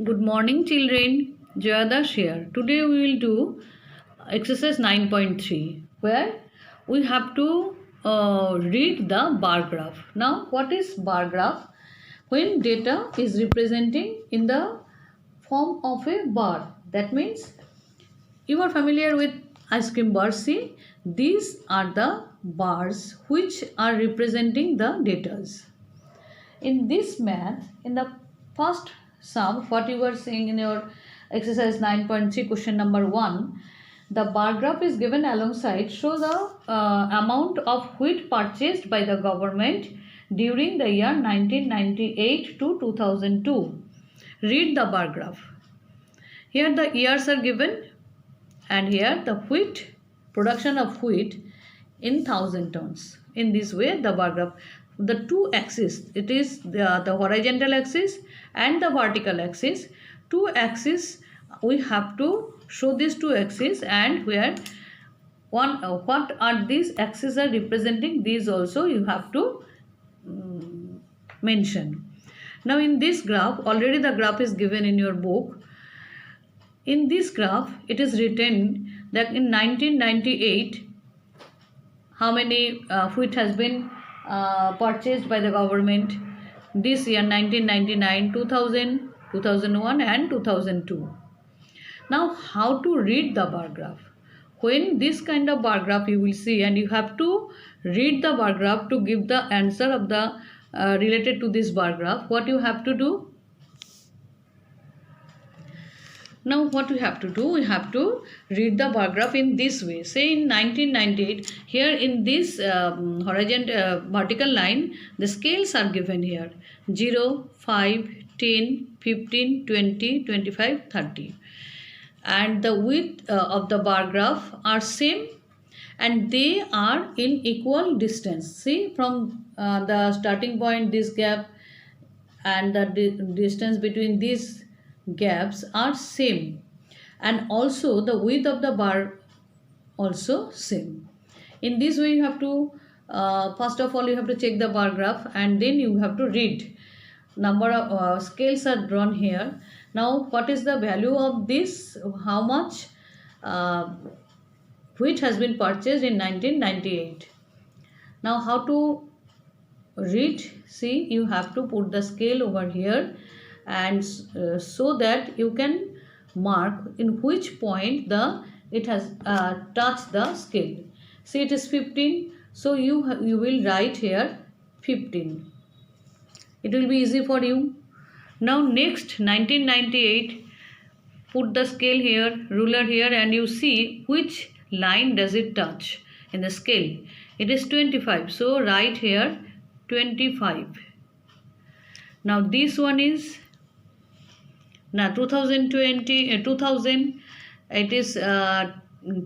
Good morning, children. Jayadash here. Today we will do exercise 9.3 where we have to read the bar graph. Now, what is bar graph? When data is representing in the form of a bar. That means you are familiar with ice cream bars. See, these are the bars which are representing the datas. In this math, in the first sum, what you were saying in your exercise 9.3 question number 1, the bar graph is given alongside show the amount of wheat purchased by the government during the year 1998 to 2002. Read the bar graph. Here the years are given and here the wheat, production of wheat in 1000 tons. In this way the bar graph, the two axes, it is the horizontal axis and the vertical axis. Two axes, we have to show these two axes, and where one what are these axes are representing, these also you have to mention. Now in this graph, already the graph is given in your book. In this graph it is written that in 1998 how many wheat has been purchased by the government this year, 1999, 2000, 2001 and 2002. Now how to read the bar graph? When this kind of bar graph you will see, and you have to read the bar graph to give the answer of the related to this bar graph, what you have to do? Now what we have to do, we have to read the bar graph in this way. Say in 1998, here in this vertical line, the scales are given here 0, 5, 10, 15, 20, 25, 30. And the width of the bar graph are same and they are in equal distance. See, from the starting point, this gap and the distance between these gaps are same, and also the width of the bar also same. In this way you have to first of all you have to check the bar graph and then you have to read. Number of scales are drawn here. Now what is the value of this, how much wheat has been purchased in 1998. Now how to read? See, you have to put the scale over here, and so that you can mark in which point it has touched the scale. See, it is 15, so you will write here 15. It will be easy for you. Now next, 1998, put the scale here, ruler here, and you see which line does it touch in the scale. It is 25, so write here 25. Now this one is 2020, 2000, it is 20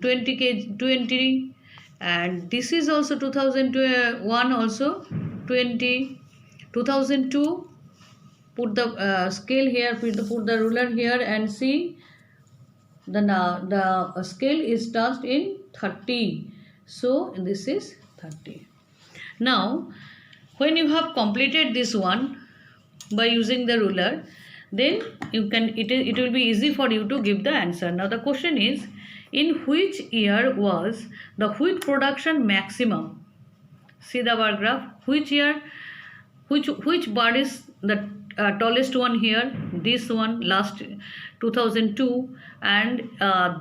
kg, 20, and this is also 2001, also 20, 2002. Put the scale here, put the ruler here, and see the scale is touched in 30, so this is 30. Now when you have completed this one by using the ruler, then you can it will be easy for you to give the answer. Now the question is, in which year was the wheat production maximum? See the bar graph, which year, which bar is the tallest one here? This one, last 2002, and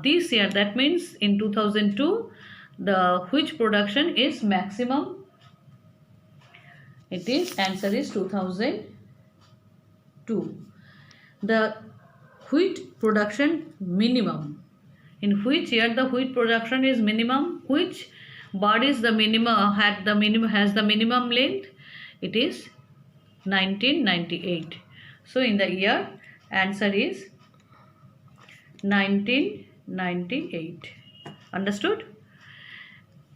this year, that means in 2002 the wheat production is maximum. It is, answer is 2002. The wheat production minimum, in which year the wheat production is minimum, which bar is the minimum, has the minimum length? It is 1998. So in the year, answer is 1998. Understood?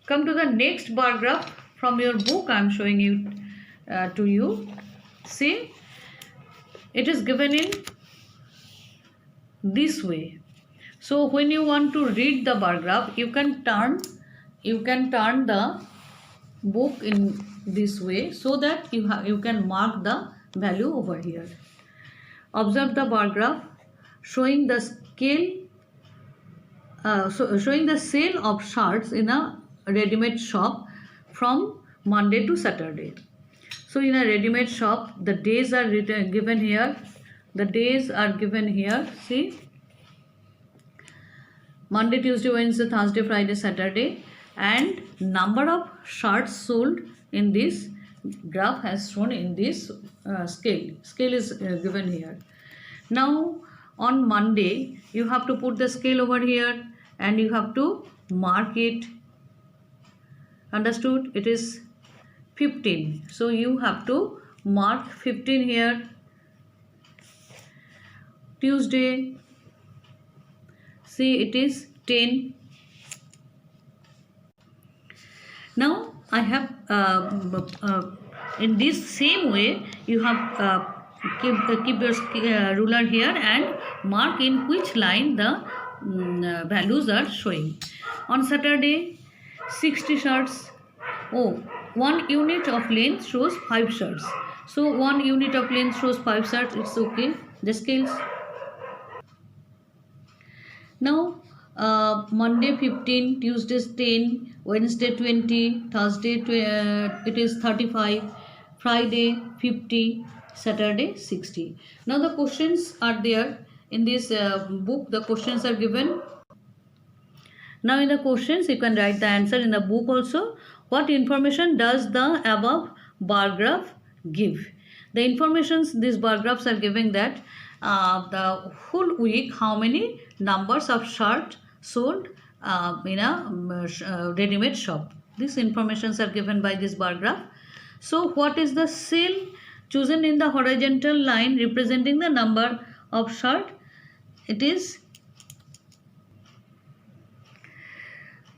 Come to the next bar graph from your book. I am showing you to you. See, it is given in this way. So when you want to read the bar graph, you can turn the book in this way, so that you can mark the value over here. Observe the bar graph showing the showing the sale of shirts in a ready-made shop from Monday to Saturday. So in a ready-made shop, the days are given here. The days are given here. See, Monday, Tuesday, Wednesday, Thursday, Friday, Saturday, and number of shirts sold in this graph has shown in this scale. Scale is given here. Now on Monday, you have to put the scale over here and you have to mark it. Understood? It is 15. So you have to mark 15 here. Tuesday, see, it is 10. Now I have in this same way you have keep your ruler here and mark in which line the values are showing. On Saturday, 60 shirts. Oh, 1 unit of length shows 5 shirts. So 1 unit of length shows 5 shirts. It's okay. The scales. Now Monday 15, Tuesday 10, Wednesday 20, Thursday it is 35, Friday 50, Saturday 60. Now the questions are there in this book. The questions are given. Now in the questions you can write the answer in the book also. What information does the above bar graph give? The informations these bar graphs are giving that the whole week how many numbers of shirt sold in a ready-made shop. These informations are given by this bar graph. So what is the sale chosen in the horizontal line representing the number of shirt? It is,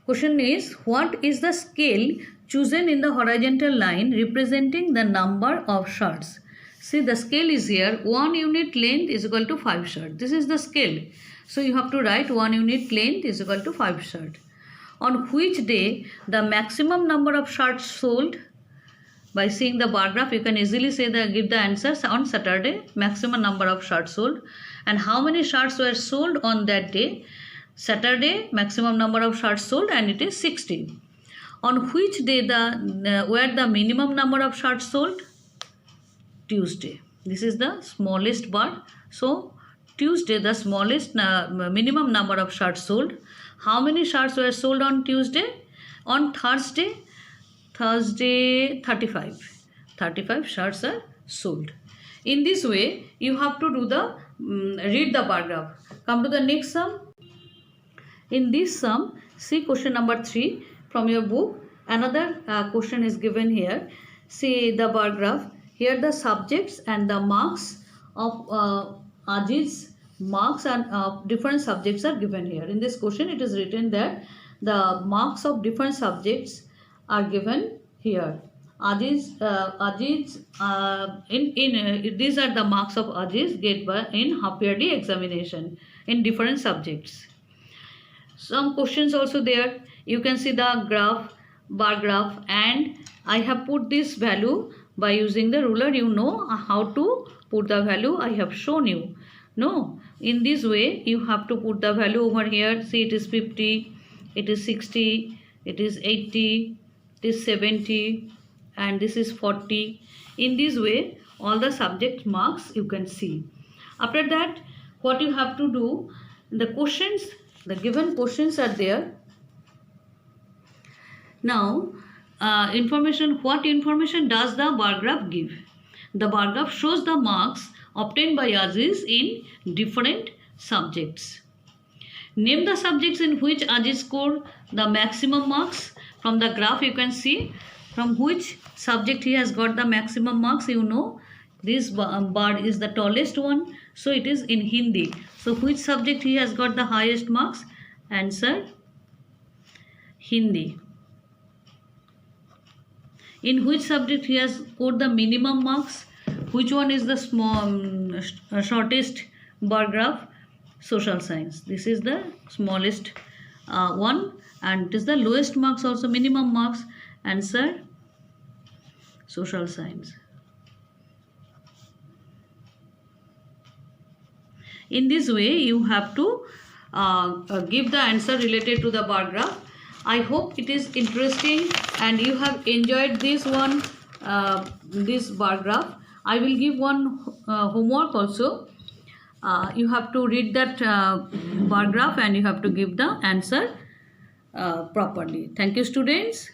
question is, what is the scale chosen in the horizontal line representing the number of shirts? See, the scale is here. 1 unit length is equal to 5 shirts. This is the scale. So you have to write 1 unit length is equal to 5 shirts. On which day the maximum number of shirts sold? By seeing the bar graph, you can easily say give the answers. On Saturday, maximum number of shirts sold. And how many shirts were sold on that day? Saturday, maximum number of shirts sold, and it is 60. On which day were the minimum number of shirts sold? Tuesday. This is the smallest bar. So Tuesday, the smallest minimum number of shirts sold. How many shirts were sold on Tuesday? On Thursday, 35. 35 shirts are sold. In this way, you have to do the read the bar graph. Come to the next sum. In this sum, see question number 3 from your book. Another question is given here. See the bar graph. Here the subjects and the marks of Ajiz's marks and different subjects are given here. In this question, it is written that the marks of different subjects are given here. These are the marks of Ajiz get by in half yearly examination in different subjects. Some questions also there. You can see the graph, bar graph, and I have put this value by using the ruler. You know how to put the value. I have shown you. No, in this way you have to put the value over here. See, it is 50, it is 60, it is 80, it is 70, and this is 40. In this way all the subject marks you can see. After that, what you have to do, the questions, the given questions are there. Now information, what information does the bar graph give? The bar graph shows the marks obtained by Aziz in different subjects. Name the subjects in which Aziz scored the maximum marks. From the graph you can see from which subject he has got the maximum marks. You know this bar is the tallest one, so it is in Hindi. So which subject he has got the highest marks? Answer, Hindi. In which subject he has scored the minimum marks? Which one is the shortest bar graph? Social science. This is the smallest one, and it is the lowest marks also, minimum marks. Answer, social science. In this way you have to give the answer related to the bar graph. I hope it is interesting and you have enjoyed this one, this bar graph. I will give one homework also. You have to read that bar graph and you have to give the answer properly. Thank you, students.